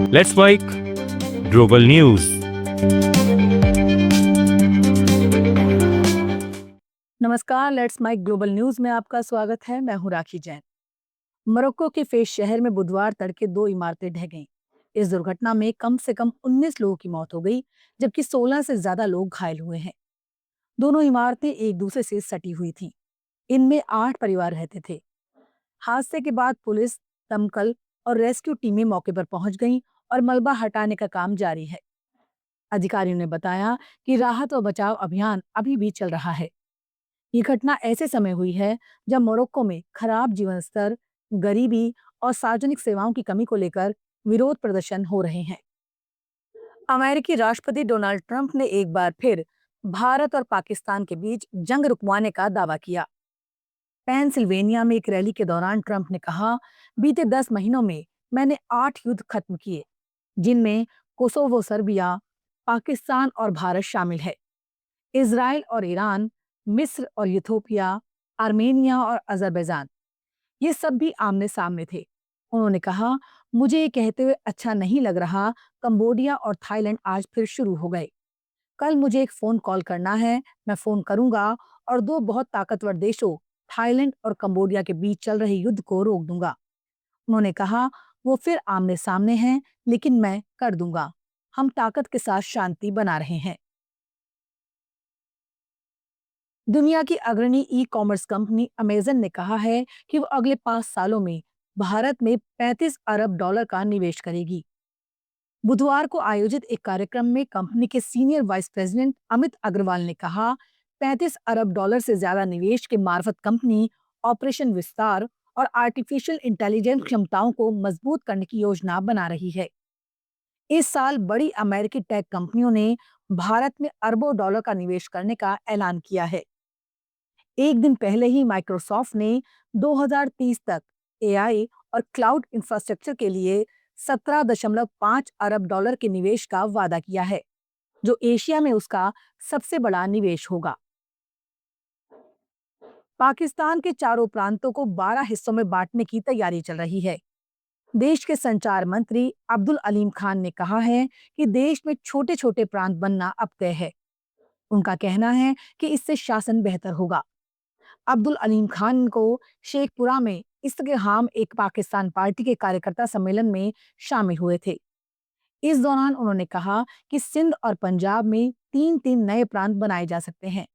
Let's mic global news. नमस्कार, let's mic global news में आपका स्वागत है। मैं हूं राखी जैन। मोरक्को के फेस शहर में बुधवार तड़के 2 इमारतें ढह गईं। इस दुर्घटना में कम से कम 19 लोगों की मौत हो गई, जबकि 16 से ज्यादा लोग घायल हुए हैं। दोनों इमारतें एक दूसरे से सटी हुई थीं। इनमें 8 परिवार रहते थे। हादसे के बाद पुलिस, दमकल और रेस्क्यू टीमें मौके पर पहुंच गईं और मलबा हटाने का काम जारी है। अधिकारियों ने बताया कि राहत और बचाव अभियान अभी भी चल रहा है। ये घटना ऐसे समय हुई है जब मोरक्को में खराब जीवन स्तर, गरीबी और सार्वजनिक सेवाओं की कमी को लेकर विरोध प्रदर्शन हो रहे हैं। अमेरिकी राष्ट्रपति डोनाल्ड ट्रंप ने एक बार फिर भारत और पाकिस्तान के बीच जंग रुकवाने का दावा किया। पेंसिल्वेनिया में एक रैली के दौरान ट्रंप ने कहा, बीते 10 महीनों में मैंने 8 युद्ध खत्म किए, जिनमें कोसोवो, सर्बिया, पाकिस्तान और भारत शामिल है। इजराइल और ईरान, मिस्र और यूथोपिया, आर्मेनिया और अजरबैजान, ये सब भी आमने सामने थे। उन्होंने कहा, मुझे ये कहते हुए अच्छा नहीं लग रहा, कंबोडिया और थाईलैंड आज फिर शुरू हो गए। कल मुझे एक फोन कॉल करना है, मैं फोन करूंगा और 2 बहुत ताकतवर देशों, थाईलैंड और कंबोडिया के बीच चल रहे युद्ध को रोक दूंगा। उन्होंने कहा, वो फिर आमने सामने हैं, लेकिन मैं कर दूंगा। हम ताकत के साथ शांति बना रहे हैं। दुनिया की अग्रणी ई-कॉमर्स कंपनी अमेजन ने कहा है कि वो अगले 5 सालों में भारत में $35 अरब का निवेश करेगी। बुधवार को आयोजित एक कार्यक्रम में कंपनी के senior vice president Amit Agarwal ने कहा, $35 अरब से ज्यादा निवेश के मार्फत कंपनी ऑपरेशन विस्तार और आर्टिफिशियल इंटेलिजेंस क्षमताओं को मजबूत करने की योजना बना रही है। इस साल बड़ी अमेरिकी टेक कंपनियों ने भारत में अरबों डॉलर का निवेश करने का ऐलान किया है। एक दिन पहले ही माइक्रोसॉफ्ट ने 2030 तक एआई और क्लाउड इंफ्रास्ट्रक्चर के लिए $17.5 अरब के निवेश का वादा किया है, जो एशिया में उसका सबसे बड़ा निवेश होगा। पाकिस्तान के चारों प्रांतों को 12 हिस्सों में बांटने की तैयारी चल रही है। देश के संचार मंत्री अब्दुल अलीम खान ने कहा है कि देश में छोटे छोटे प्रांत बनना अब तय है। उनका कहना है कि इससे शासन बेहतर होगा। अब्दुल अलीम खान को शेखपुरा में इस्तेहाम एक पाकिस्तान पार्टी के कार्यकर्ता सम्मेलन में शामिल हुए थे। इस दौरान उन्होंने कहा कि सिंध और पंजाब में 3-3 नए प्रांत बनाए जा सकते हैं।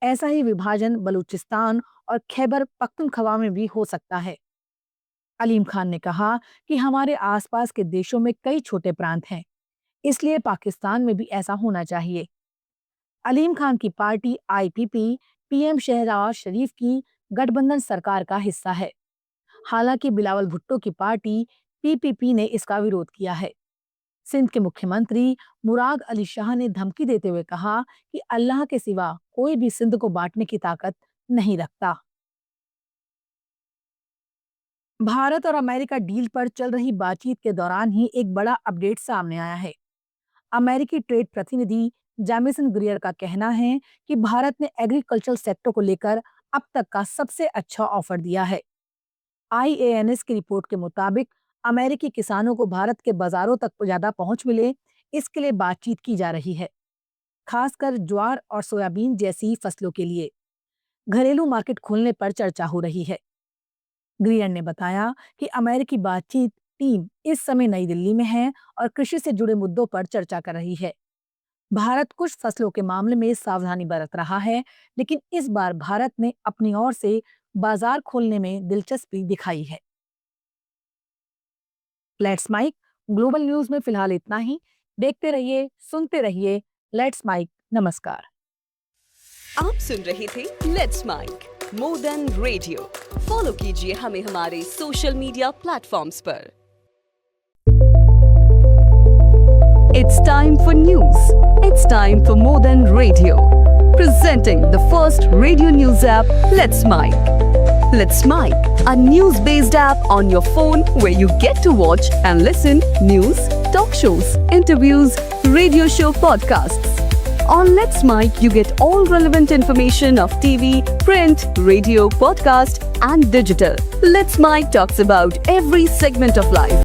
ऐसा ही विभाजन बलूचिस्तान और खैबर पख्तूनख्वा में भी हो सकता है। अलीम खान ने कहा कि हमारे आसपास के देशों में कई छोटे प्रांत हैं, इसलिए पाकिस्तान में भी ऐसा होना चाहिए। अलीम खान की पार्टी आईपीपी पीएम शहबाज शरीफ की गठबंधन सरकार का हिस्सा है। हालांकि बिलावल भुट्टो की पार्टी पीपीपी ने इसका विरोध किया है। सिंध के मुख्यमंत्री मुराद अली शाह ने धमकी देते हुए कहा कि अल्लाह के सिवा कोई भी सिंध को बांटने की ताकत नहीं रखता। भारत और अमेरिका डील पर चल रही बातचीत के दौरान ही एक बड़ा अपडेट सामने आया है। अमेरिकी ट्रेड प्रतिनिधि जैमिसन ग्रियर का कहना है कि भारत ने एग्रीकल्चरल सेक्टर को लेकर अब तक का सबसे अच्छा ऑफर दिया है। आईएएनएस की रिपोर्ट के मुताबिक अमेरिकी किसानों को भारत के बाजारों तक ज्यादा पहुंच मिले, इसके लिए बातचीत की जा रही है, खासकर ज्वार और सोयाबीन जैसी फसलों के लिए। घरेलू मार्केट खोलने पर चर्चा हो रही है। ग्रियर ने बताया कि अमेरिकी बातचीत टीम इस समय नई दिल्ली में है और कृषि से जुड़े मुद्दों पर चर्चा कर रही है। भारत कुछ फसलों के मामले में सावधानी बरत रहा है, लेकिन इस बार भारत ने अपनी ओर से बाजार खोलने में दिलचस्पी दिखाई है। लेट्स माइक ग्लोबल न्यूज में फिलहाल इतना ही। देखते रहिए, सुनते रहिए लेट्स माइक। नमस्कार। आप सुन रहे थे let's mic more than radio. Follow कीजिए हमें हमारे सोशल मीडिया प्लेटफॉर्म्स पर। It's time for news. It's time for More Than Radio. Presenting the first radio news app, Let's Mic. Let's Mic, a news-based app on your phone where you get to watch and listen news, talk shows, interviews, radio show podcasts. On Let's Mic, you get all relevant information of TV, print, radio, podcast, and digital. Let's Mic talks about every segment of life.